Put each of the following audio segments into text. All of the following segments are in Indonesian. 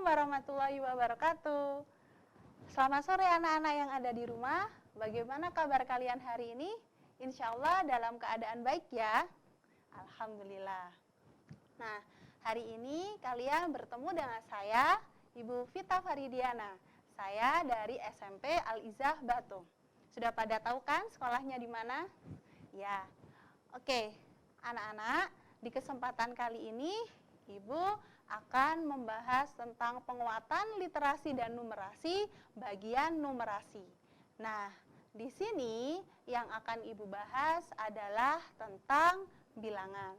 Assalamualaikum warahmatullahi wabarakatuh. Selamat sore anak-anak yang ada di rumah. Bagaimana kabar kalian hari ini? Insya Allah dalam keadaan baik ya. Alhamdulillah. Nah, hari ini kalian bertemu dengan saya, Ibu Vita Faridiana. Saya dari SMP Al-Izah Batu. Sudah pada tahu kan sekolahnya di mana? Ya. Oke, anak-anak, di kesempatan kali ini Ibu akan membahas tentang penguatan literasi dan numerasi bagian numerasi. Nah, di sini yang akan Ibu bahas adalah tentang bilangan.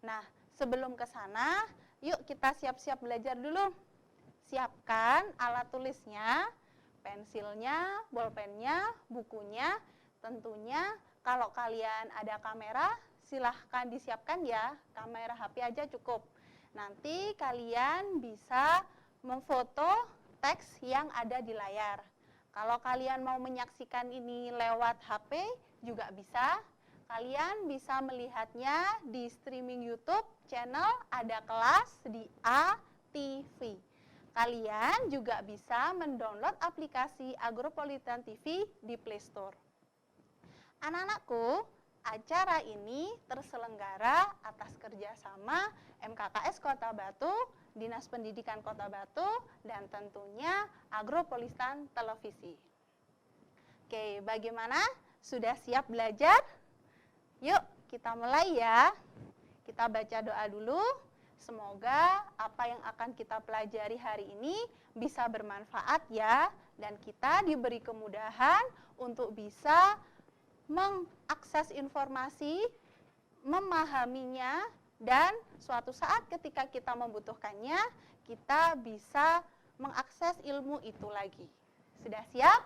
Nah, sebelum ke sana, yuk kita siap-siap belajar dulu. Siapkan alat tulisnya, pensilnya, bolpennya, bukunya. Tentunya kalau kalian ada kamera, silahkan disiapkan ya. Kamera HP aja cukup. Nanti kalian bisa memfoto teks yang ada di layar. Kalau kalian mau menyaksikan ini lewat HP juga bisa. Kalian bisa melihatnya di streaming YouTube channel Ada Kelas di ATV. Kalian juga bisa mendownload aplikasi Agropolitan TV di Play Store. Anak-anakku, acara ini terselenggara atas kerjasama MKKS Kota Batu, Dinas Pendidikan Kota Batu, dan tentunya Agropolitan Televisi. Oke, bagaimana? Sudah siap belajar? Yuk, kita mulai ya. Kita baca doa dulu. Semoga apa yang akan kita pelajari hari ini bisa bermanfaat ya. Dan kita diberi kemudahan untuk bisa mengakses informasi, memahaminya, dan suatu saat ketika kita membutuhkannya, kita bisa mengakses ilmu itu lagi. Sudah siap?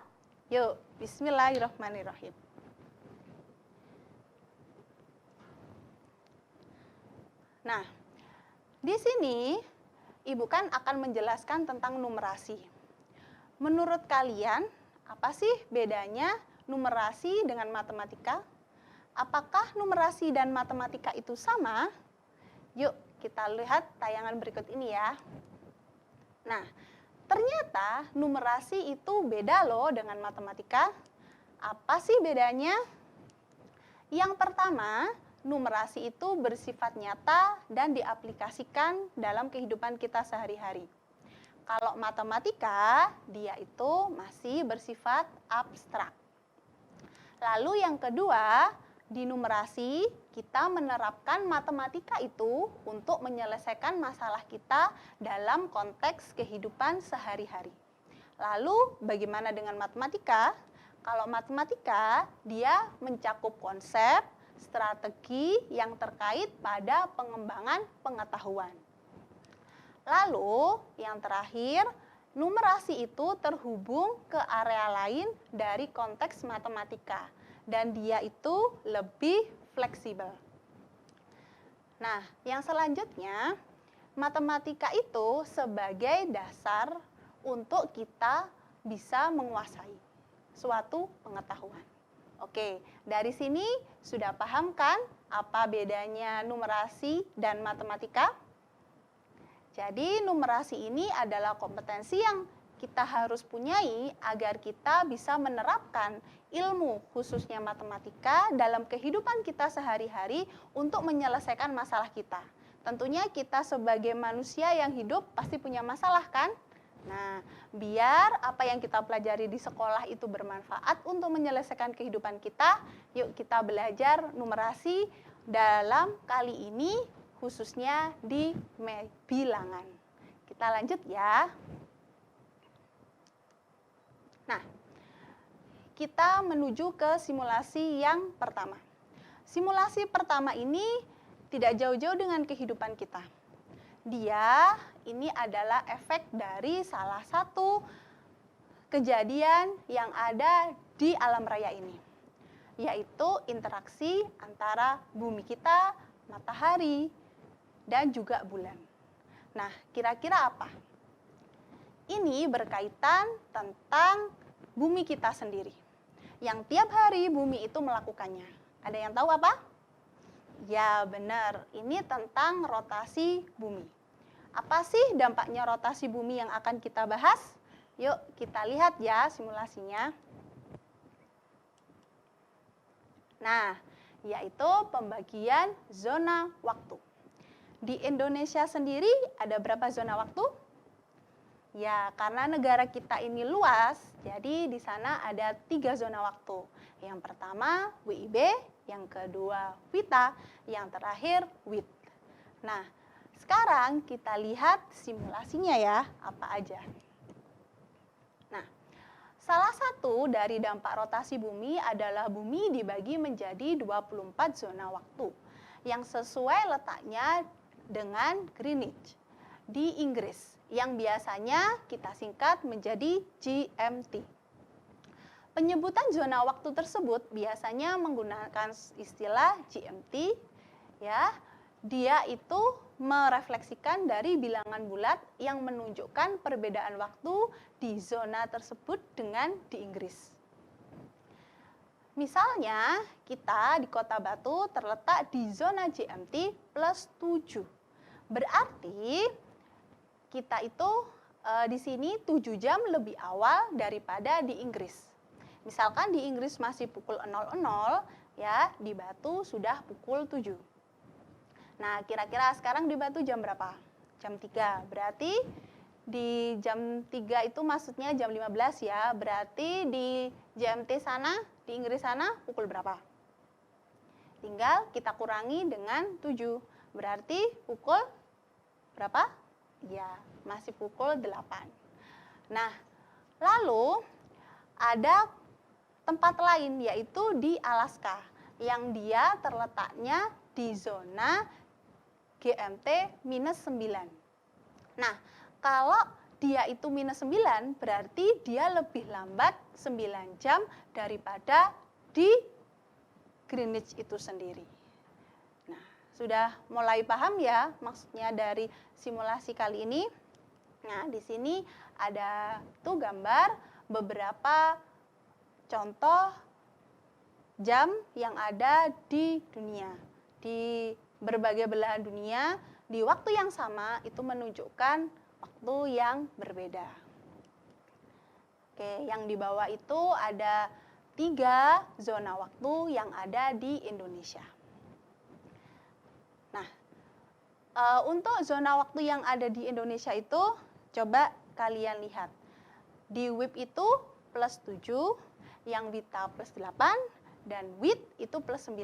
Yuk, bismillahirrahmanirrahim. Nah, di sini Ibu kan akan menjelaskan tentang numerasi. Menurut kalian, apa sih bedanya numerasi dengan matematika? Apakah numerasi dan matematika itu sama? Yuk, kita lihat tayangan berikut ini ya. Nah, ternyata numerasi itu beda loh dengan matematika. Apa sih bedanya? Yang pertama, numerasi itu bersifat nyata dan diaplikasikan dalam kehidupan kita sehari-hari. Kalau matematika, dia itu masih bersifat abstrak. Lalu yang kedua, di numerasi kita menerapkan matematika itu untuk menyelesaikan masalah kita dalam konteks kehidupan sehari-hari. Lalu bagaimana dengan matematika? Kalau matematika, dia mencakup konsep, strategi yang terkait pada pengembangan pengetahuan. Lalu yang terakhir, numerasi itu terhubung ke area lain dari konteks matematika dan dia itu lebih fleksibel. Nah, yang selanjutnya, matematika itu sebagai dasar untuk kita bisa menguasai suatu pengetahuan. Oke, dari sini sudah paham kan apa bedanya numerasi dan matematika? Jadi numerasi ini adalah kompetensi yang kita harus punyai agar kita bisa menerapkan ilmu khususnya matematika dalam kehidupan kita sehari-hari untuk menyelesaikan masalah kita. Tentunya kita sebagai manusia yang hidup pasti punya masalah kan? Nah, biar apa yang kita pelajari di sekolah itu bermanfaat untuk menyelesaikan kehidupan kita, yuk kita belajar numerasi dalam kali ini khususnya di bilangan. Kita lanjut ya. Nah, kita menuju ke simulasi yang pertama. Simulasi pertama ini tidak jauh-jauh dengan kehidupan kita. Dia ini adalah efek dari salah satu kejadian yang ada di alam raya ini, yaitu interaksi antara bumi kita, matahari, dan juga bulan. Nah, kira-kira apa? Ini berkaitan tentang bumi kita sendiri, yang tiap hari bumi itu melakukannya. Ada yang tahu apa? Ya benar, ini tentang rotasi bumi. Apa sih dampaknya rotasi bumi yang akan kita bahas? Yuk kita lihat ya simulasinya. Nah, yaitu pembagian zona waktu. Di Indonesia sendiri ada berapa zona waktu? Ya, karena negara kita ini luas, jadi di sana ada 3 zona waktu. Yang pertama WIB, yang kedua WITA, yang terakhir WIT. Nah, sekarang kita lihat simulasinya ya, apa aja. Nah, salah satu dari dampak rotasi bumi adalah bumi dibagi menjadi 24 zona waktu yang sesuai letaknya dengan Greenwich di Inggris yang biasanya kita singkat menjadi GMT. Penyebutan zona waktu tersebut biasanya menggunakan istilah GMT ya. Dia itu merefleksikan dari bilangan bulat yang menunjukkan perbedaan waktu di zona tersebut dengan di Inggris. Misalnya, kita di Kota Batu terletak di zona GMT plus 7. Berarti kita itu di sini 7 jam lebih awal daripada di Inggris. Misalkan di Inggris masih pukul 00, ya, di Batu sudah pukul 7. Nah, kira-kira sekarang di Batu jam berapa? Jam 3. Berarti di jam 3 itu maksudnya jam 15 ya. Berarti di GMT sana, di Inggris sana pukul berapa? Tinggal kita kurangi dengan 7. Berarti pukul berapa? Ya, masih pukul 8. Nah, lalu ada tempat lain yaitu di Alaska yang dia terletaknya di zona GMT minus 9. Nah, kalau dia itu minus 9 berarti dia lebih lambat 9 jam daripada di Greenwich itu sendiri. Nah, sudah mulai paham ya maksudnya dari simulasi kali ini? Nah, di sini ada tuh gambar beberapa contoh jam yang ada di dunia. Di berbagai belahan dunia, di waktu yang sama itu menunjukkan waktu yang berbeda. Oke, yang di bawah itu ada 3 zona waktu yang ada di Indonesia. Nah, untuk zona waktu yang ada di Indonesia itu, coba kalian lihat. Di WIB itu plus 7, yang WITA plus 8, dan WIT itu plus 9.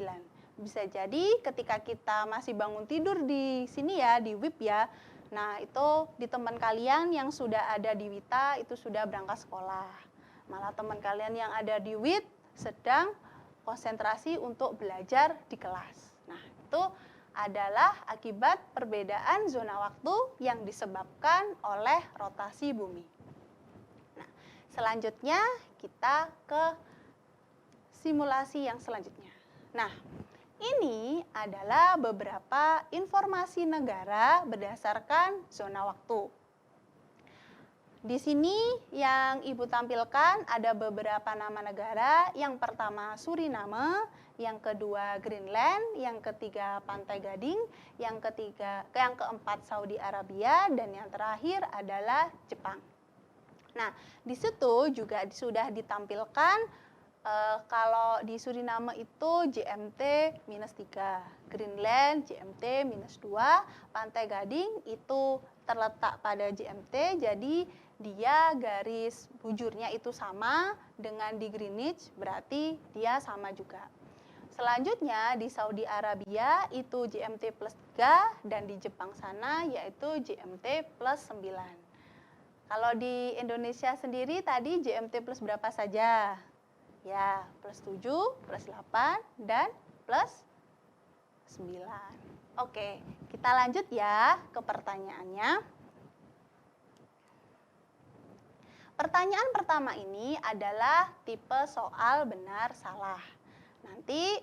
Bisa jadi ketika kita masih bangun tidur di sini ya, di WIB ya, nah itu di teman kalian yang sudah ada di WITA itu sudah berangkat sekolah. Malah teman kalian yang ada di WIT sedang konsentrasi untuk belajar di kelas. Nah, itu adalah akibat perbedaan zona waktu yang disebabkan oleh rotasi bumi. Nah, selanjutnya kita ke simulasi yang selanjutnya. Nah, ini adalah beberapa informasi negara berdasarkan zona waktu. Di sini yang Ibu tampilkan ada beberapa nama negara. Yang pertama Suriname, yang kedua Greenland, yang ketiga Pantai Gading, yang keempat Saudi Arabia, dan yang terakhir adalah Jepang. Nah, di situ juga sudah ditampilkan kalau di Suriname itu GMT minus 3, Greenland GMT minus 2, Pantai Gading itu terletak pada GMT, jadi dia garis bujurnya itu sama dengan di Greenwich, berarti dia sama juga. Selanjutnya di Saudi Arabia itu GMT plus 3 dan di Jepang sana yaitu GMT plus 9. Kalau di Indonesia sendiri tadi GMT plus berapa saja? Ya, plus 7, plus 8, dan plus 9. Oke, kita lanjut ya ke pertanyaannya. Pertanyaan pertama ini adalah tipe soal benar salah. Nanti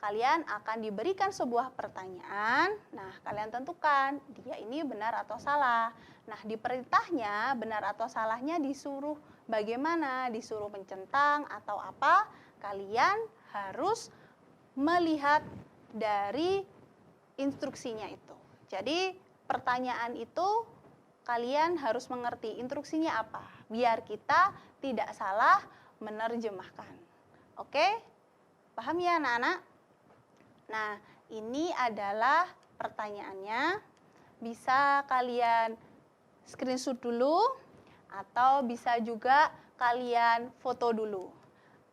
kalian akan diberikan sebuah pertanyaan. Nah, kalian tentukan dia ini benar atau salah. Nah, di perintahnya benar atau salahnya disuruh bagaimana? Disuruh mencentang atau apa? Kalian harus melihat dari instruksinya itu. Jadi, pertanyaan itu kalian harus mengerti instruksinya apa, biar kita tidak salah menerjemahkan. Oke? Paham ya anak-anak? Nah, ini adalah pertanyaannya. Bisa kalian screenshot dulu atau bisa juga kalian foto dulu.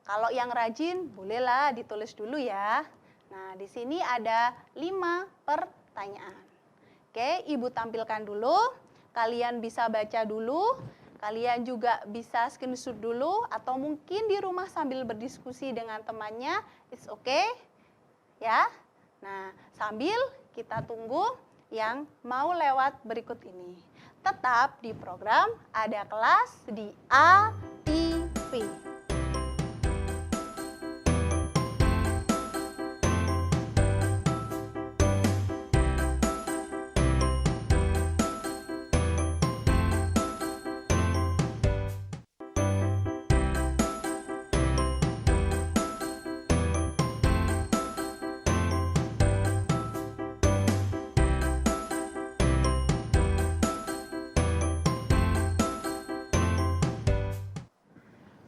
Kalau yang rajin, bolehlah ditulis dulu ya. Nah, di sini ada 5 pertanyaan. Oke, Ibu tampilkan dulu. Kalian bisa baca dulu. Kalian juga bisa screenshot dulu atau mungkin di rumah sambil berdiskusi dengan temannya. It's okay. Ya. Nah, sambil kita tunggu yang mau lewat berikut ini. Tetap di program Ada Kelas di ATV.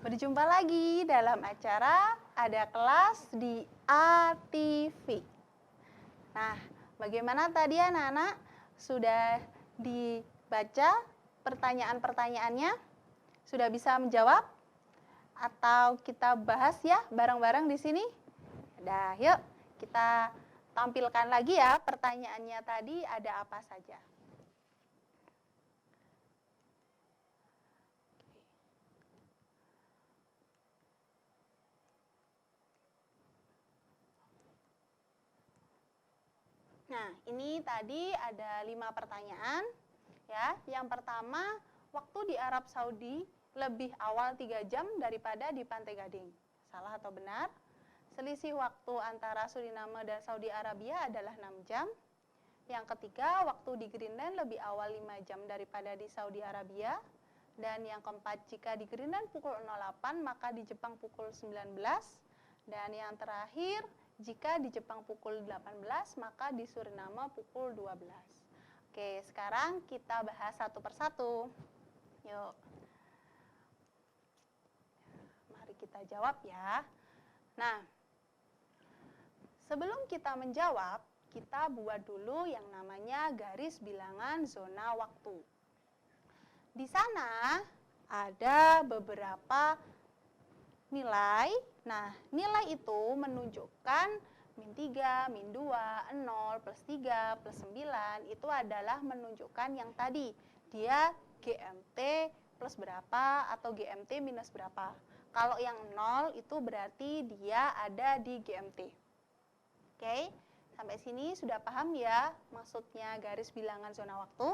Berjumpa lagi dalam acara Ada Kelas di ATV. Nah, bagaimana tadi anak-anak? Sudah dibaca pertanyaan-pertanyaannya? Sudah bisa menjawab? Atau kita bahas ya bareng-bareng di sini? Udah, yuk kita tampilkan lagi ya pertanyaannya tadi ada apa saja. Nah, ini tadi ada 5 pertanyaan. Ya, yang pertama, waktu di Arab Saudi lebih awal 3 jam daripada di Pantai Gading. Salah atau benar? Selisih waktu antara Suriname dan Saudi Arabia adalah 6 jam. Yang ketiga, waktu di Greenland lebih awal 5 jam daripada di Saudi Arabia. Dan yang keempat, jika di Greenland pukul 08, maka di Jepang pukul 19. Dan yang terakhir, jika di Jepang pukul 18, maka di Suriname pukul 12. Oke, sekarang kita bahas satu persatu. Yuk. Mari kita jawab ya. Nah, sebelum kita menjawab, kita buat dulu yang namanya garis bilangan zona waktu. Di sana ada beberapa nilai. Nah, nilai itu menunjukkan min 3, min 2, 0, plus 3, plus 9. Itu adalah menunjukkan yang tadi. Dia GMT plus berapa atau GMT minus berapa. Kalau yang 0 itu berarti dia ada di GMT. Oke, sampai sini sudah paham ya maksudnya garis bilangan zona waktu?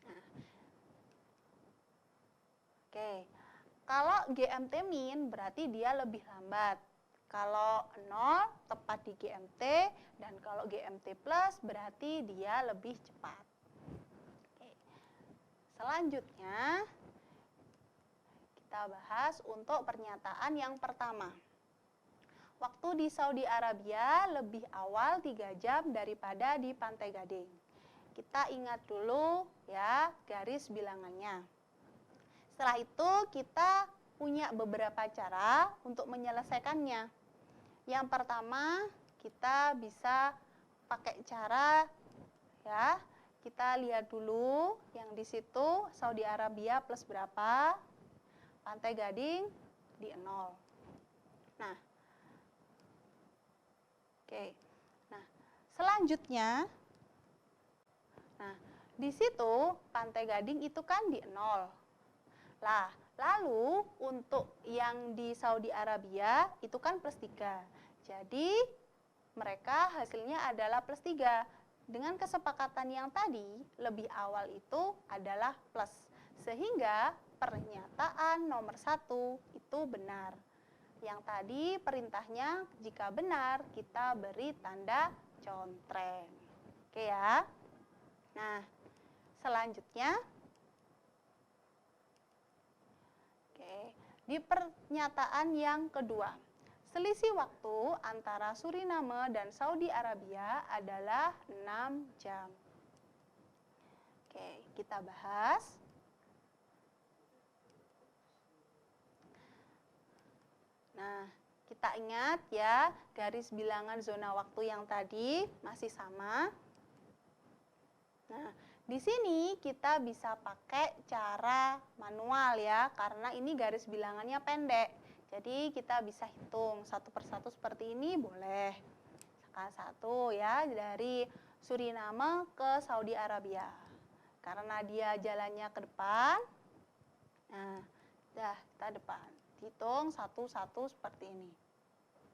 Nah. Oke. Kalau GMT min berarti dia lebih lambat. Kalau 0 tepat di GMT dan kalau GMT plus berarti dia lebih cepat. Oke. Selanjutnya kita bahas untuk pernyataan yang pertama. Waktu di Saudi Arabia lebih awal 3 jam daripada di Pantai Gading. Kita ingat dulu ya garis bilangannya. Setelah itu kita punya beberapa cara untuk menyelesaikannya. Yang pertama, kita bisa pakai cara ya. Kita lihat dulu yang di situ Saudi Arabia plus berapa, Pantai Gading di 0. Nah. Oke. Nah, selanjutnya di situ Pantai Gading itu kan di 0. Lah, lalu untuk yang di Saudi Arabia itu kan plus 3. Jadi, mereka hasilnya adalah plus 3. Dengan kesepakatan yang tadi, lebih awal itu adalah plus. Sehingga pernyataan nomor 1 itu benar. Yang tadi perintahnya jika benar, kita beri tanda contreng. Oke ya. Nah, selanjutnya di pernyataan yang kedua, selisih waktu antara Suriname dan Saudi Arabia adalah 6 jam. Oke, kita bahas. Nah, kita ingat ya, garis bilangan zona waktu yang tadi masih sama. Nah, di sini kita bisa pakai cara manual ya, karena ini garis bilangannya pendek. Jadi kita bisa hitung satu persatu seperti ini boleh. Misalkan satu ya, dari Suriname ke Saudi Arabia. Karena dia jalannya ke depan, nah, kita depan. Hitung satu-satu seperti ini.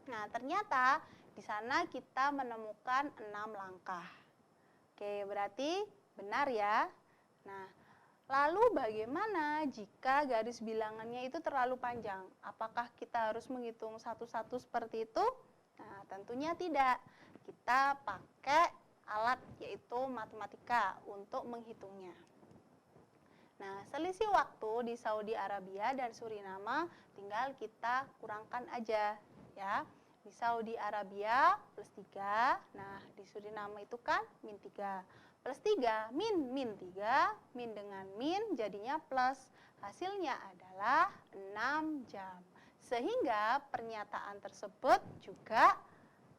Nah, ternyata di sana kita menemukan 6 langkah. Oke, berarti benar ya. Nah, lalu bagaimana jika garis bilangannya itu terlalu panjang? Apakah kita harus menghitung satu-satu seperti itu? Nah, tentunya tidak. Kita pakai alat yaitu matematika untuk menghitungnya. Nah, selisih waktu di Saudi Arabia dan Suriname tinggal kita kurangkan aja ya. Di Saudi Arabia plus 3, nah di Suriname itu kan min 3. Plus 3, min 3, min dengan min jadinya plus. Hasilnya adalah 6 jam. Sehingga pernyataan tersebut juga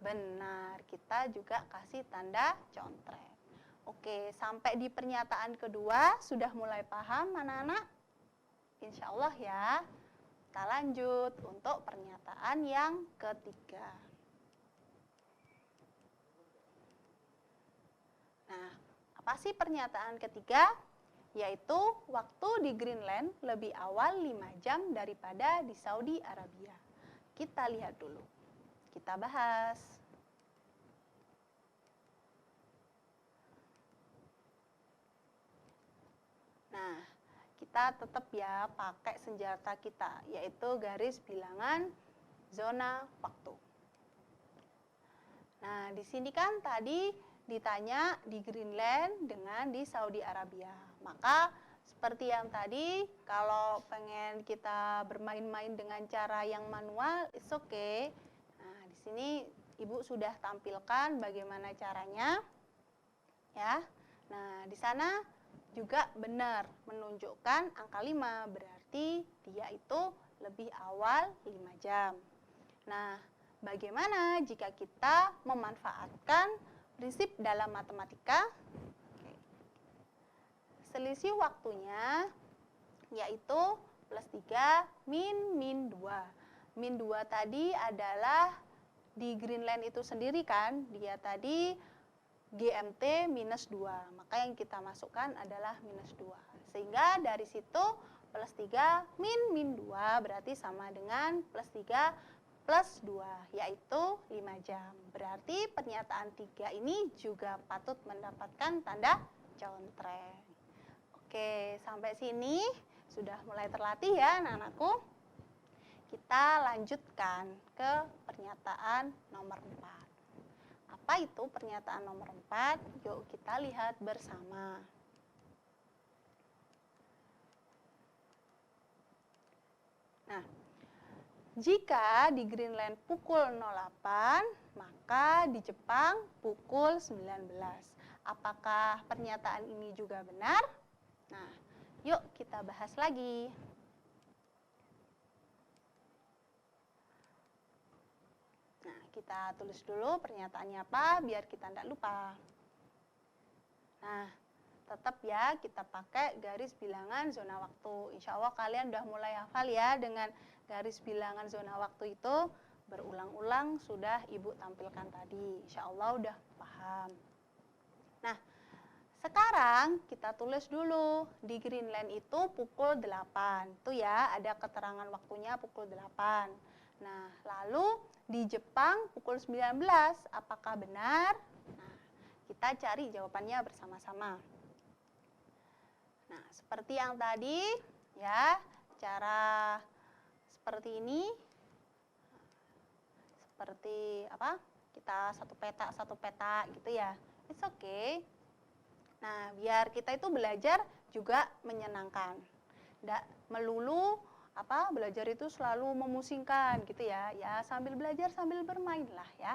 benar. Kita juga kasih tanda contreng. Oke, sampai di pernyataan kedua sudah mulai paham anak-anak? Insya Allah ya. Kita lanjut untuk pernyataan yang ketiga. Nah, apa sih pernyataan ketiga? Yaitu waktu di Greenland lebih awal 5 jam daripada di Saudi Arabia. Kita lihat dulu. Kita bahas. Nah, kita tetap ya pakai senjata kita, yaitu garis bilangan zona waktu. Nah, di sini kan tadi ditanya di Greenland dengan di Saudi Arabia. Maka seperti yang tadi, kalau pengen kita bermain-main dengan cara yang manual, it's okay. Nah, di sini Ibu sudah tampilkan bagaimana caranya. Ya. Nah, di sana juga benar menunjukkan angka 5, berarti dia itu lebih awal 5 jam. Nah, bagaimana jika kita memanfaatkan prinsip dalam matematika? Selisih waktunya yaitu plus 3 min 2. Min 2 tadi adalah di Greenland itu sendiri kan, dia tadi GMT minus 2, maka yang kita masukkan adalah minus 2. Sehingga dari situ plus 3 min 2 berarti sama dengan plus 3 plus 2, yaitu 5 jam. Berarti pernyataan 3 ini juga patut mendapatkan tanda contreng. Oke, sampai sini sudah mulai terlatih ya anak-anakku. Kita lanjutkan ke pernyataan nomor 4. Apa itu pernyataan nomor 4? Yuk kita lihat bersama. Nah, jika di Greenland pukul 08, maka di Jepang pukul 19. Apakah pernyataan ini juga benar? Nah, yuk kita bahas lagi. Nah, kita tulis dulu pernyataannya apa biar kita tidak lupa. Nah, tetap ya kita pakai garis bilangan zona waktu. Insya Allah kalian udah mulai hafal ya dengan garis bilangan zona waktu itu. Berulang-ulang sudah Ibu tampilkan tadi. Insya Allah udah paham. Nah, sekarang kita tulis dulu di Greenland itu pukul 8. Itu ya ada keterangan waktunya pukul 8. Nah, lalu di Jepang pukul 19. Apakah benar? Nah, kita cari jawabannya bersama-sama. Nah, seperti yang tadi ya, cara seperti ini. Seperti apa? Kita satu peta gitu ya. It's okay. Nah, biar kita itu belajar juga menyenangkan. Tidak melulu belajar itu selalu memusingkan gitu ya. Ya, sambil belajar sambil bermain lah ya.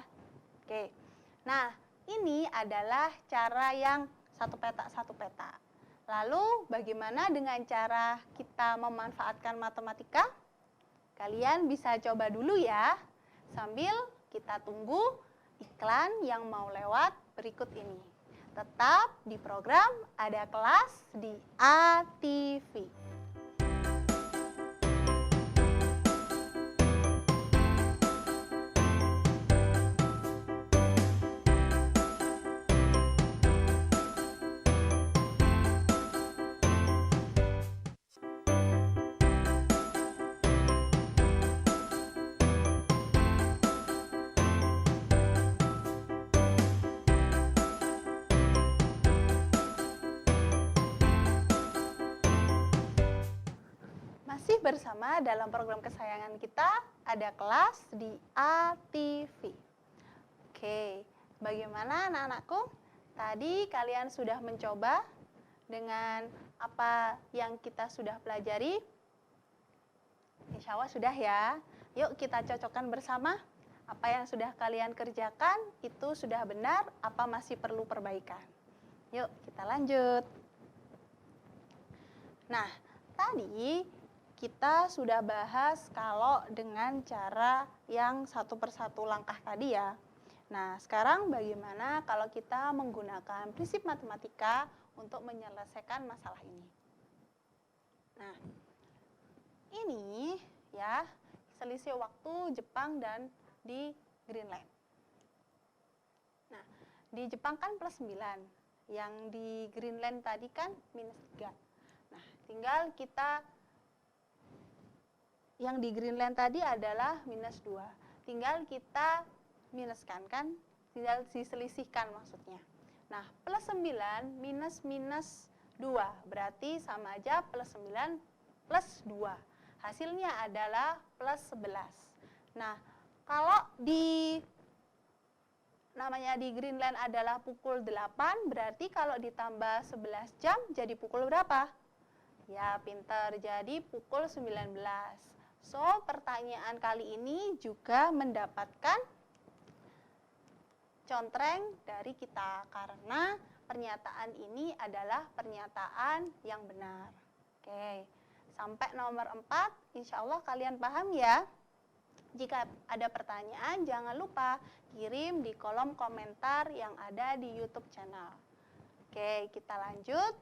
Oke. Nah, ini adalah cara yang satu peta. Lalu bagaimana dengan cara kita memanfaatkan matematika? Kalian bisa coba dulu ya, sambil kita tunggu iklan yang mau lewat berikut ini. Tetap di program Ada Kelas di ATV. Masih bersama dalam program kesayangan kita, Ada Kelas di ATV. Oke, bagaimana anak-anakku? Tadi kalian sudah mencoba dengan apa yang kita sudah pelajari? Insya Allah sudah ya. Yuk kita cocokkan bersama. Apa yang sudah kalian kerjakan itu sudah benar, apa masih perlu perbaikan? Yuk kita lanjut. Nah, tadi kita sudah bahas kalau dengan cara yang satu persatu langkah tadi ya. Nah, sekarang bagaimana kalau kita menggunakan prinsip matematika untuk menyelesaikan masalah ini? Nah, ini ya selisih waktu Jepang dan di Greenland. Nah, di Jepang kan plus 9, yang di Greenland tadi kan minus 3. Nah, tinggal kita, yang di Greenland tadi adalah minus 2. Tinggal kita minuskan kan, tinggal diselisihkan maksudnya. Nah, plus 9 minus minus 2, berarti sama aja plus 9 plus 2. Hasilnya adalah plus 11. Nah, kalau namanya di Greenland adalah pukul 8, berarti kalau ditambah 11 jam jadi pukul berapa? Ya, pintar, jadi pukul 19. So, pertanyaan kali ini juga mendapatkan contreng dari kita karena pernyataan ini adalah pernyataan yang benar. Oke, sampai nomor 4, insya Allah kalian paham ya. Jika ada pertanyaan, jangan lupa kirim di kolom komentar yang ada di YouTube channel. Oke, kita lanjut.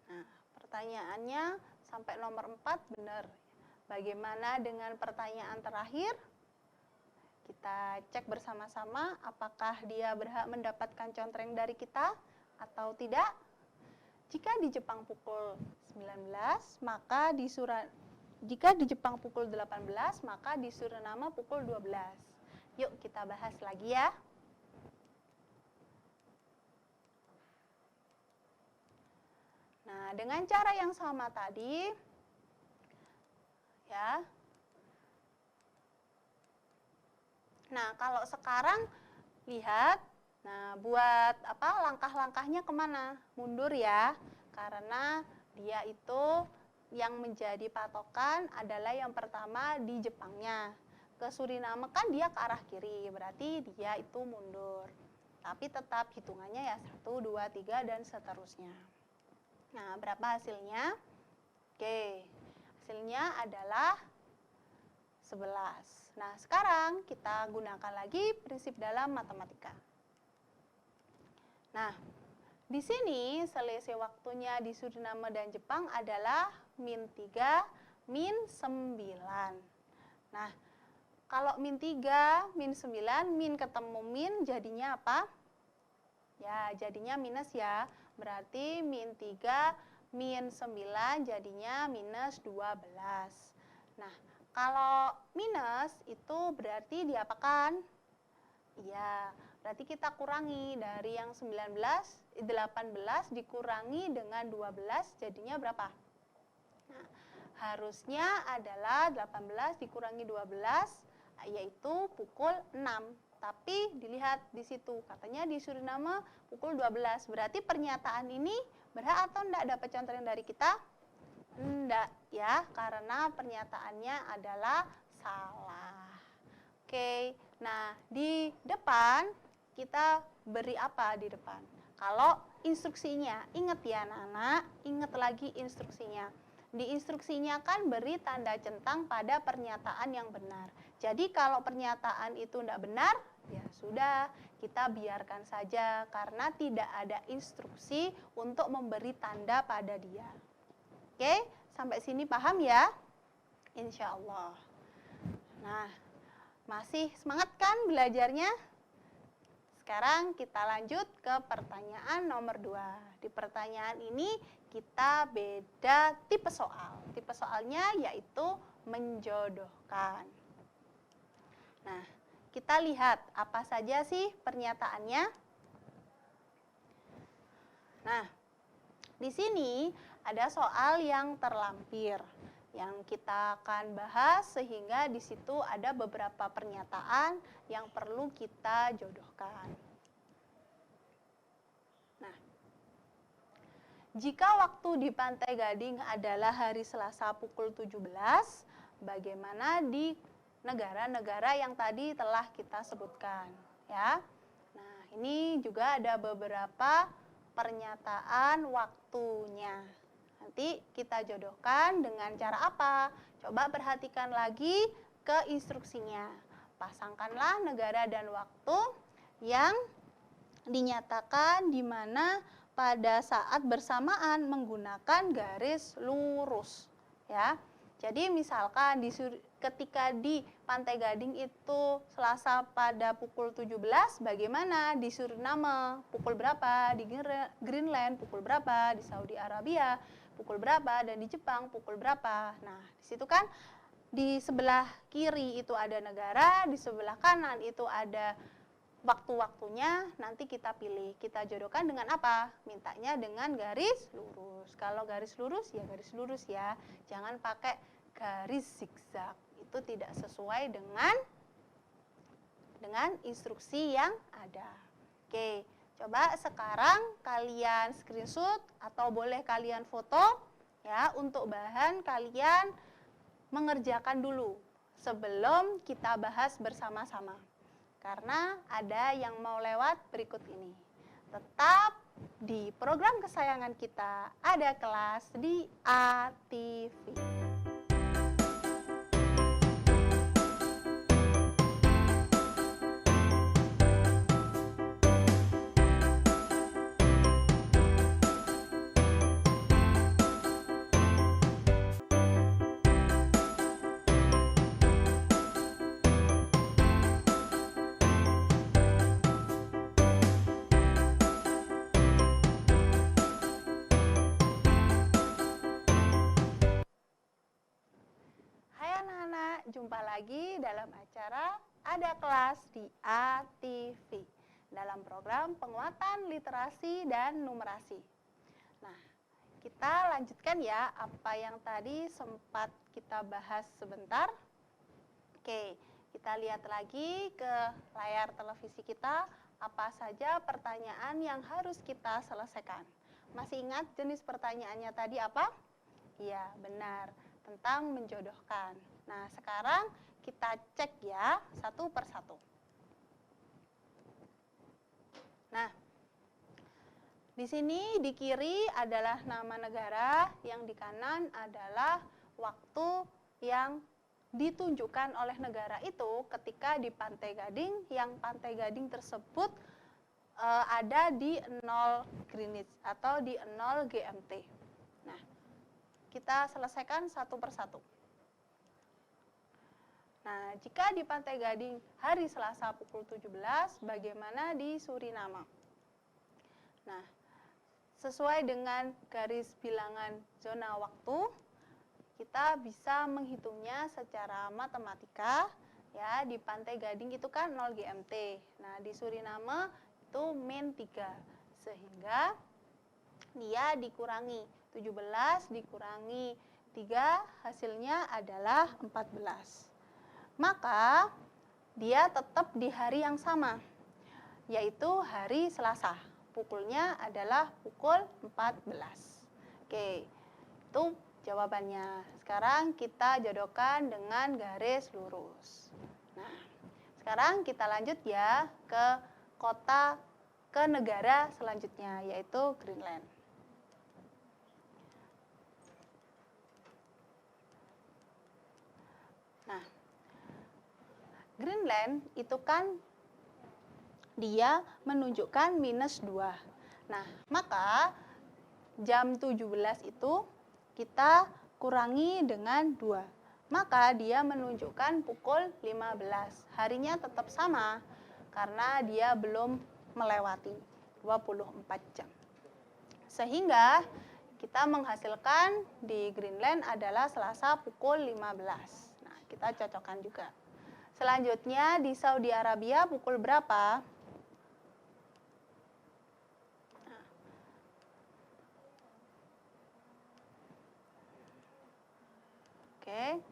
Nah, pertanyaannya sampai nomor 4 benar. Bagaimana dengan pertanyaan terakhir? Kita cek bersama-sama apakah dia berhak mendapatkan contreng dari kita atau tidak. Jika di Jepang pukul 19, maka jika di Jepang pukul 18, maka di Suriname pukul 12. Yuk kita bahas lagi ya. Nah, dengan cara yang sama tadi, ya. Nah, kalau sekarang lihat, nah buat apa langkah-langkahnya kemana? Mundur ya, karena dia itu yang menjadi patokan adalah yang pertama di Jepangnya. Ke Suriname kan dia ke arah kiri, berarti dia itu mundur. Tapi tetap hitungannya ya 1, 2, 3, dan seterusnya. Nah, berapa hasilnya? Oke, hasilnya adalah 11. Nah, sekarang kita gunakan lagi prinsip dalam matematika. Nah, di sini selisih waktunya di Suriname dan Jepang adalah min 3, min 9. Nah, kalau min 3, min 9, min ketemu min jadinya apa? Ya, jadinya minus ya. Berarti min 3, min 9 jadinya minus 12. Nah, kalau minus itu berarti diapakan? Iya, berarti kita kurangi dari yang 18 dikurangi dengan 12 jadinya berapa? Nah, harusnya adalah 18 dikurangi 12 yaitu pukul 6. Tapi dilihat di situ katanya di Suriname pukul 12. Berarti pernyataan ini berhak atau enggak dapat contoh dari kita? Enggak ya, karena pernyataannya adalah salah. Oke, nah di depan kita beri apa di depan. Kalau instruksinya, ingat ya anak-anak, ingat lagi instruksinya. Di instruksinya kan beri tanda centang pada pernyataan yang benar. Jadi kalau pernyataan itu tidak benar, ya sudah, kita biarkan saja karena tidak ada instruksi untuk memberi tanda pada dia. Oke, sampai sini paham ya? Insya Allah. Nah, masih semangat kan belajarnya? Sekarang kita lanjut ke pertanyaan nomor 2. Di pertanyaan ini kita beda tipe soal. Tipe soalnya yaitu menjodohkan. Nah, kita lihat apa saja sih pernyataannya. Nah, di sini ada soal yang terlampir yang kita akan bahas sehingga di situ ada beberapa pernyataan yang perlu kita jodohkan. Nah, jika waktu di Pantai Gading adalah hari Selasa pukul 17, bagaimana di negara-negara yang tadi telah kita sebutkan, ya? Nah, ini juga ada beberapa pernyataan waktunya. Nanti kita jodohkan dengan cara apa? Coba perhatikan lagi ke instruksinya. Pasangkanlah negara dan waktu yang dinyatakan di mana pada saat bersamaan menggunakan garis lurus, ya. Jadi misalkan ketika di Pantai Gading itu Selasa pada pukul 17, bagaimana di Suriname pukul berapa, di Greenland pukul berapa, di Saudi Arabia pukul berapa, dan di Jepang pukul berapa. Nah, di situ kan di sebelah kiri itu ada negara, di sebelah kanan itu ada waktu-waktunya. Nanti kita pilih, kita jodohkan dengan apa? Mintanya dengan garis lurus. Kalau garis lurus ya garis lurus ya, jangan pakai garis zigzag. Itu tidak sesuai dengan instruksi yang ada. Oke. Coba sekarang kalian screenshot atau boleh kalian foto ya untuk bahan kalian mengerjakan dulu sebelum kita bahas bersama-sama. Karena ada yang mau lewat berikut ini. Tetap di program kesayangan kita, ada kelas di ATV. Jumpa lagi dalam acara Ada Kelas di ATV dalam program penguatan literasi dan numerasi. Nah, kita lanjutkan ya apa yang tadi sempat kita bahas sebentar. Oke, kita lihat lagi ke layar televisi kita apa saja pertanyaan yang harus kita selesaikan. Masih ingat jenis pertanyaannya tadi apa? Iya, benar, tentang menjodohkan. Nah, sekarang kita cek ya satu persatu. Nah, di sini di kiri adalah nama negara, yang di kanan adalah waktu yang ditunjukkan oleh negara itu ketika di Pantai Gading, yang Pantai Gading tersebut ada di 0 Greenwich atau di 0 GMT. Nah, kita selesaikan satu persatu. Nah, jika di Pantai Gading hari Selasa pukul 17, bagaimana di Suriname? Nah, sesuai dengan garis bilangan zona waktu, kita bisa menghitungnya secara matematika. Ya, di Pantai Gading itu kan 0 GMT. Nah, di Suriname itu min 3. Sehingga dia dikurangi 17 dikurangi 3, hasilnya adalah 14. Maka dia tetap di hari yang sama, yaitu hari Selasa. Pukulnya adalah pukul 14. Oke, itu jawabannya. Sekarang kita jodohkan dengan garis lurus. Nah, sekarang kita lanjut ya ke kota ke negara selanjutnya, yaitu Greenland. Nah, Greenland itu kan dia menunjukkan -2. Nah, maka jam 17 itu kita kurangi dengan 2. Maka dia menunjukkan pukul 15. Harinya tetap sama karena dia belum melewati 24 jam. Sehingga kita menghasilkan di Greenland adalah Selasa pukul 15. Nah, kita cocokkan juga. Selanjutnya di Saudi Arabia pukul berapa? Oke,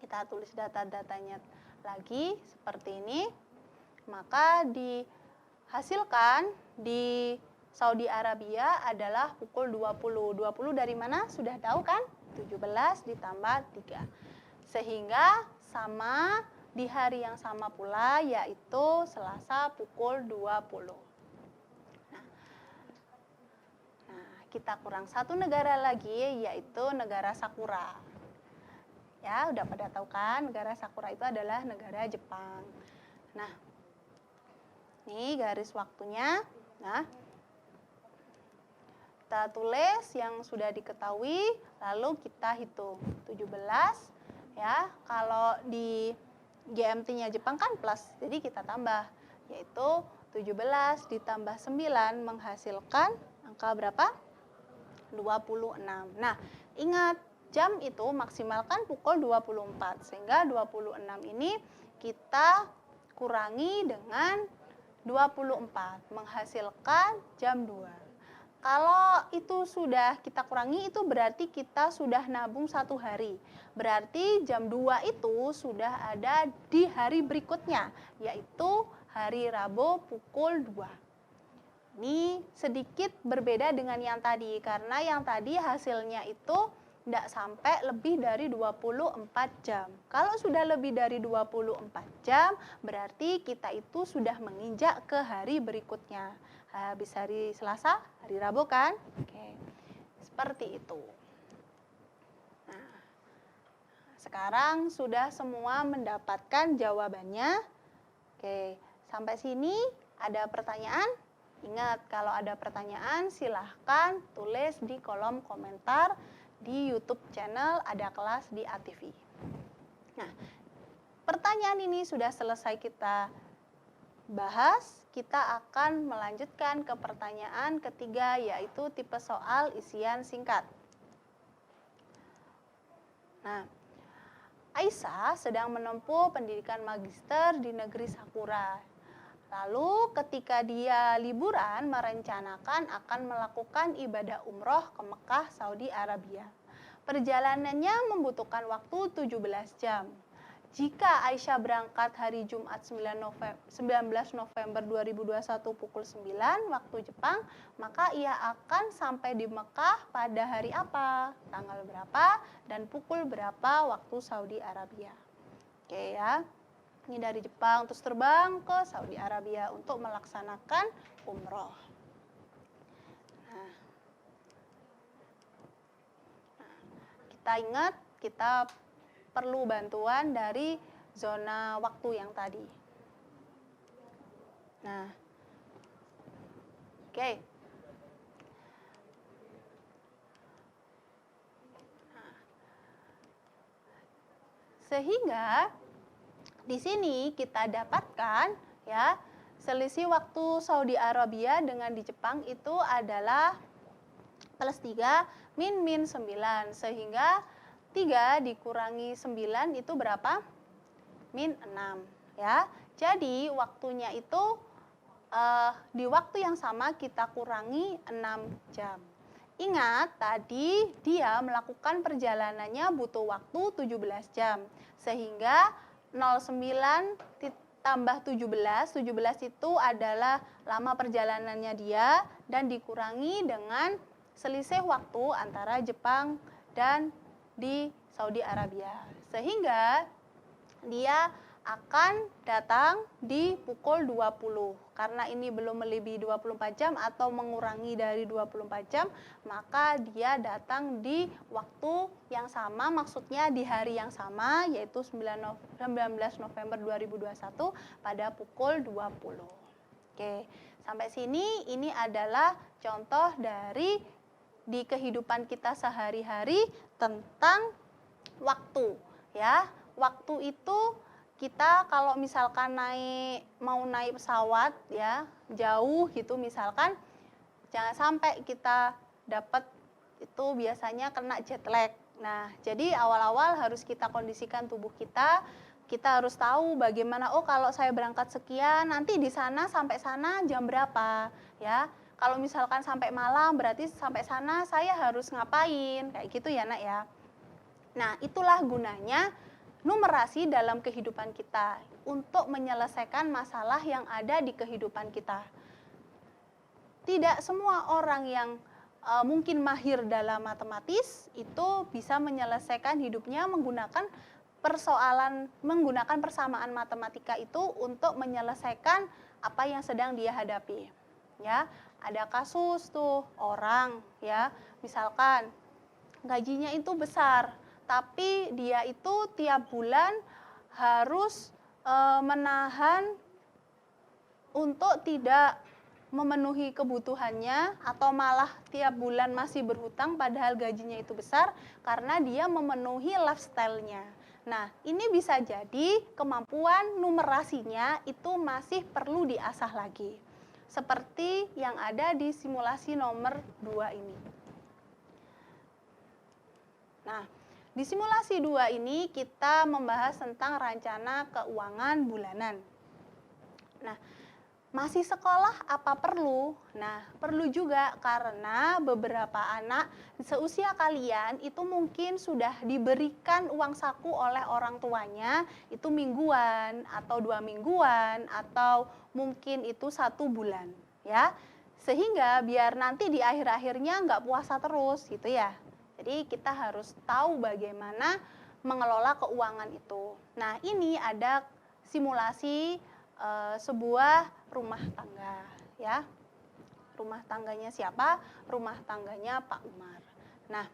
kita tulis data-datanya lagi seperti ini. Maka dihasilkan di Saudi Arabia adalah pukul 20. 20 dari mana? Sudah tahu kan? 17 ditambah 3. Sehingga sama di hari yang sama pula, yaitu Selasa pukul 20. Nah, kita kurang satu negara lagi, yaitu negara Sakura. Ya, udah pada tahu kan, negara Sakura itu adalah negara Jepang. Nah, ini garis waktunya. Nah, kita tulis yang sudah diketahui, lalu kita hitung 17. Ya, kalau di GMT-nya Jepang kan plus, jadi kita tambah, yaitu 17 ditambah 9 menghasilkan angka berapa? 26. Nah, ingat, jam itu maksimalkan pukul 24, sehingga 26 ini kita kurangi dengan 24, menghasilkan jam 2. Kalau itu sudah kita kurangi, itu berarti kita sudah nabung 1 hari. Berarti jam 2 itu sudah ada di hari berikutnya, yaitu hari Rabu pukul 2. Ini sedikit berbeda dengan yang tadi, karena yang tadi hasilnya itu tidak sampai lebih dari 24 jam. Kalau sudah lebih dari 24 jam, berarti kita itu sudah menginjak ke hari berikutnya. Habis hari Selasa, hari Rabu kan? Oke, seperti itu. Nah, sekarang sudah semua mendapatkan jawabannya. Oke, sampai sini ada pertanyaan? Ingat, kalau ada pertanyaan silahkan tulis di kolom komentar di YouTube channel Ada Kelas di ATV. Nah, pertanyaan ini sudah selesai kita bahas. Kita akan melanjutkan ke pertanyaan ketiga, yaitu tipe soal isian singkat. Nah, Aisyah sedang menempuh pendidikan magister di negeri Sakura. Lalu ketika dia liburan merencanakan akan melakukan ibadah umroh ke Mekah, Saudi Arabia. Perjalanannya membutuhkan waktu 17 jam. Jika Aisyah berangkat hari Jumat 19 November 2021 pukul 9 waktu Jepang, maka ia akan sampai di Mekah pada hari apa, tanggal berapa, dan pukul berapa waktu Saudi Arabia. Oke ya. Ini dari Jepang terus terbang ke Saudi Arabia untuk melaksanakan umroh. Nah, kita ingat, kita perlu bantuan dari zona waktu yang tadi. Nah, oke. Nah, sehingga di sini kita dapatkan ya, selisih waktu Saudi Arabia dengan di Jepang itu adalah +3 min 9, sehingga 3 dikurangi 9 itu berapa? Min 6 ya. Jadi waktunya itu di waktu yang sama kita kurangi 6 jam. Ingat tadi dia melakukan perjalanannya butuh waktu 17 jam, sehingga 09 tambah 17 itu adalah lama perjalanannya dia, dan dikurangi dengan selisih waktu antara Jepang dan di Saudi Arabia. Sehingga dia akan datang di pukul 20. Karena ini belum melebihi 24 jam atau mengurangi dari 24 jam, maka dia datang di waktu yang sama, maksudnya di hari yang sama, yaitu 19 November 2021 pada pukul 20. Oke, sampai sini ini adalah contoh dari di kehidupan kita sehari-hari tentang waktu, ya. Waktu itu kita kalau misalkan mau naik pesawat ya jauh gitu misalkan, jangan sampai kita dapat itu biasanya kena jet lag. Nah, jadi awal-awal harus kita kondisikan tubuh kita harus tahu bagaimana, oh kalau saya berangkat sekian, nanti di sana sampai sana jam berapa ya. Kalau misalkan sampai malam berarti sampai sana saya harus ngapain, kayak gitu ya Nak ya. Nah, itulah gunanya numerasi dalam kehidupan kita untuk menyelesaikan masalah yang ada di kehidupan kita. Tidak semua orang yang mungkin mahir dalam matematis itu bisa menyelesaikan hidupnya menggunakan persamaan matematika itu untuk menyelesaikan apa yang sedang dia hadapi. Ya, ada kasus tuh orang ya, misalkan gajinya itu besar, tapi dia itu tiap bulan harus menahan untuk tidak memenuhi kebutuhannya atau malah tiap bulan masih berhutang padahal gajinya itu besar karena dia memenuhi lifestyle-nya. Nah, ini bisa jadi kemampuan numerasinya itu masih perlu diasah lagi. Seperti yang ada di simulasi nomor 2 ini. Nah, di simulasi 2 ini kita membahas tentang rencana keuangan bulanan. Nah, masih sekolah apa perlu? Nah, perlu juga karena beberapa anak seusia kalian itu mungkin sudah diberikan uang saku oleh orang tuanya itu mingguan atau 2 mingguan atau mungkin itu 1 bulan ya. Sehingga biar nanti di akhir-akhirnya nggak puasa terus gitu ya. Jadi kita harus tahu bagaimana mengelola keuangan itu. Nah, ini ada simulasi sebuah rumah tangga ya. Rumah tangganya siapa? Rumah tangganya Pak Umar. Nah,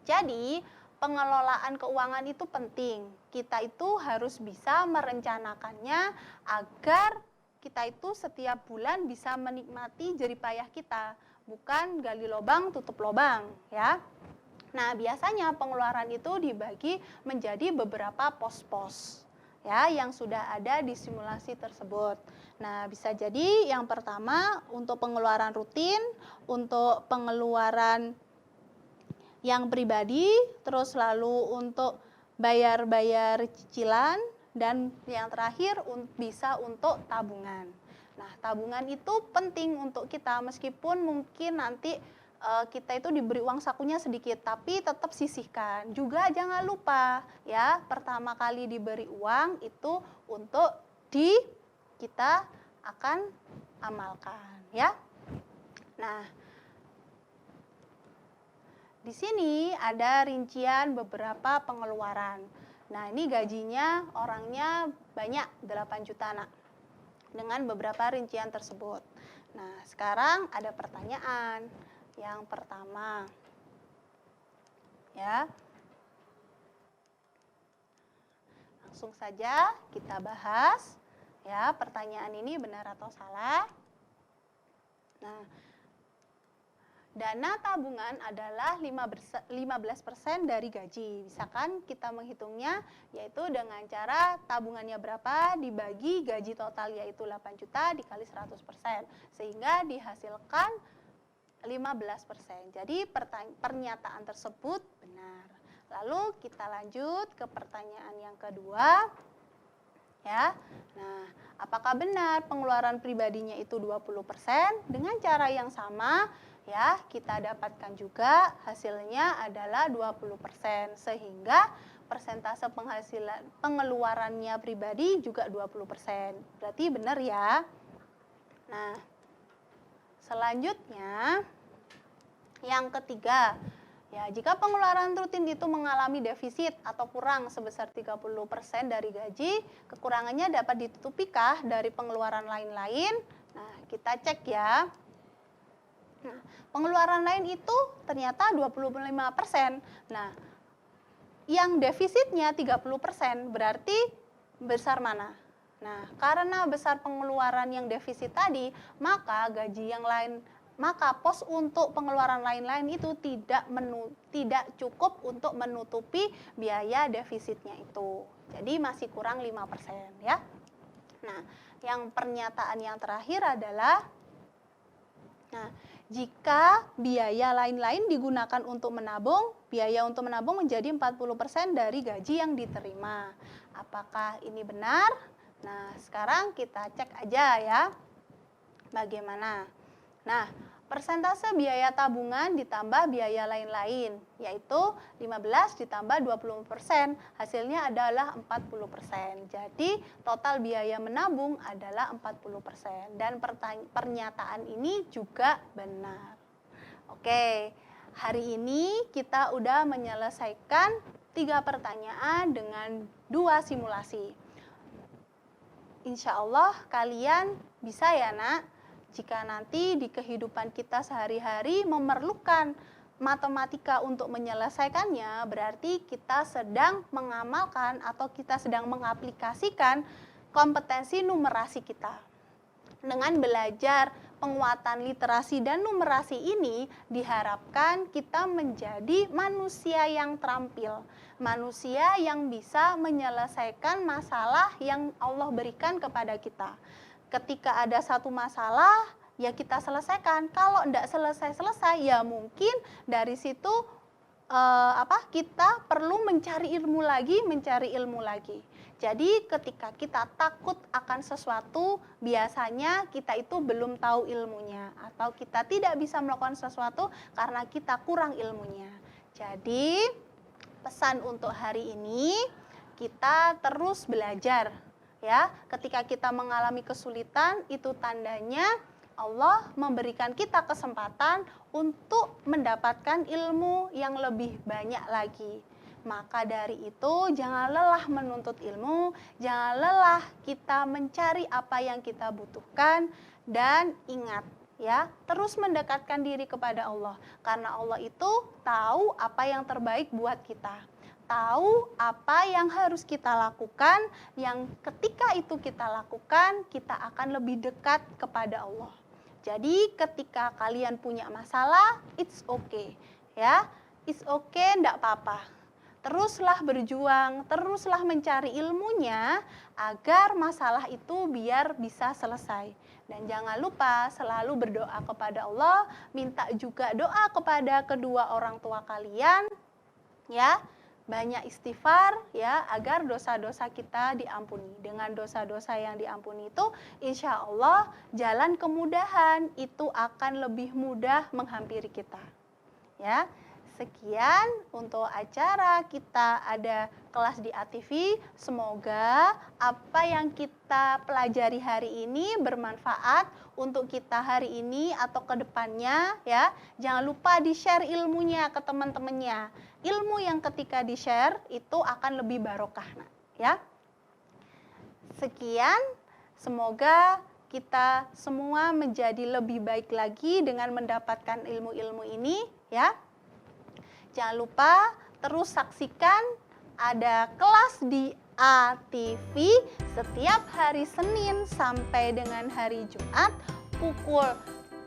jadi pengelolaan keuangan itu penting. Kita itu harus bisa merencanakannya agar kita itu setiap bulan bisa menikmati jerih payah kita, bukan gali lubang tutup lubang ya. Nah, biasanya pengeluaran itu dibagi menjadi beberapa pos-pos ya yang sudah ada di simulasi tersebut. Nah, bisa jadi yang pertama untuk pengeluaran rutin, untuk pengeluaran yang pribadi, terus lalu untuk bayar-bayar cicilan, dan yang terakhir bisa untuk tabungan. Nah, tabungan itu penting untuk kita meskipun mungkin nanti kita itu diberi uang sakunya sedikit, tapi tetap sisihkan. Juga jangan lupa ya, pertama kali diberi uang itu untuk kita akan amalkan ya. Nah, di sini ada rincian beberapa pengeluaran. Nah, ini gajinya orangnya banyak, 8 juta Nak. Dengan beberapa rincian tersebut. Nah, sekarang ada pertanyaan. Yang pertama, ya, langsung saja kita bahas, ya, pertanyaan ini benar atau salah. Nah, dana tabungan adalah 15% dari gaji. Misalkan kita menghitungnya yaitu dengan cara tabungannya berapa dibagi gaji total yaitu 8 juta dikali 100%. Sehingga dihasilkan 15%. Jadi pernyataan tersebut benar. Lalu kita lanjut ke pertanyaan yang kedua. Ya. Nah, apakah benar pengeluaran pribadinya itu 20%? Dengan cara yang sama, ya, kita dapatkan juga hasilnya adalah 20%. Sehingga persentase pengeluarannya pribadi juga 20%. Berarti benar ya. Nah, selanjutnya, yang ketiga, Ya, jika pengeluaran rutin itu mengalami defisit atau kurang sebesar 30% dari gaji, kekurangannya dapat ditutupikah dari pengeluaran lain-lain? Nah, kita cek ya. Nah, pengeluaran lain itu ternyata 25%. Nah, yang defisitnya 30% berarti besar mana? Nah, karena besar pengeluaran yang defisit tadi, maka gaji yang lain, maka pos untuk pengeluaran lain-lain itu tidak cukup untuk menutupi biaya defisitnya itu. Jadi masih kurang 5% ya. Nah, yang pernyataan yang terakhir adalah, nah, jika biaya lain-lain digunakan untuk menabung, biaya untuk menabung menjadi 40% dari gaji yang diterima. Apakah ini benar? Nah, sekarang kita cek aja ya. Bagaimana? Nah, persentase biaya tabungan ditambah biaya lain-lain, yaitu 15 ditambah 20%, hasilnya adalah 40%. Jadi, total biaya menabung adalah 40%. Dan pernyataan ini juga benar. Oke, hari ini kita udah menyelesaikan 3 pertanyaan dengan 2 simulasi. Insya Allah kalian bisa ya nak, jika nanti di kehidupan kita sehari-hari memerlukan matematika untuk menyelesaikannya, berarti kita sedang mengamalkan atau kita sedang mengaplikasikan kompetensi numerasi kita. Dengan belajar penguatan literasi dan numerasi ini, diharapkan kita menjadi manusia yang terampil, manusia yang bisa menyelesaikan masalah yang Allah berikan kepada kita. Ketika ada satu masalah, ya kita selesaikan. Kalau tidak selesai-selesai, ya mungkin dari situ kita perlu mencari ilmu lagi. Jadi ketika kita takut akan sesuatu, biasanya kita itu belum tahu ilmunya, atau kita tidak bisa melakukan sesuatu karena kita kurang ilmunya. Jadi pesan untuk hari ini, kita terus belajar ya. Ketika kita mengalami kesulitan, itu tandanya Allah memberikan kita kesempatan untuk mendapatkan ilmu yang lebih banyak lagi. Maka dari itu jangan lelah menuntut ilmu, jangan lelah kita mencari apa yang kita butuhkan, dan ingat ya, terus mendekatkan diri kepada Allah, karena Allah itu tahu apa yang terbaik buat kita. Tahu apa yang harus kita lakukan, yang ketika itu kita lakukan, kita akan lebih dekat kepada Allah. Jadi ketika kalian punya masalah, it's okay ya, it's okay, enggak apa-apa. Teruslah berjuang, teruslah mencari ilmunya agar masalah itu biar bisa selesai. Dan jangan lupa selalu berdoa kepada Allah, minta juga doa kepada kedua orang tua kalian ya. Banyak istighfar ya, agar dosa-dosa kita diampuni. Dengan dosa-dosa yang diampuni itu, insya Allah jalan kemudahan itu akan lebih mudah menghampiri kita ya. Sekian untuk acara kita ada kelas di ATV. Semoga apa yang kita pelajari hari ini bermanfaat untuk kita hari ini atau ke depannya ya. Jangan lupa di-share ilmunya ke teman-temannya. Ilmu yang ketika di-share itu akan lebih barokah ya. Sekian, semoga kita semua menjadi lebih baik lagi dengan mendapatkan ilmu-ilmu ini ya. Jangan lupa terus saksikan ada kelas di ATV setiap hari Senin sampai dengan hari Jumat pukul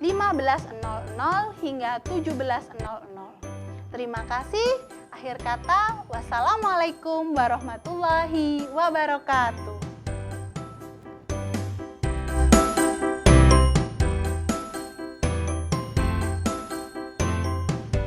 15.00 hingga 17.00. Terima kasih. Akhir kata, wassalamualaikum warahmatullahi wabarakatuh.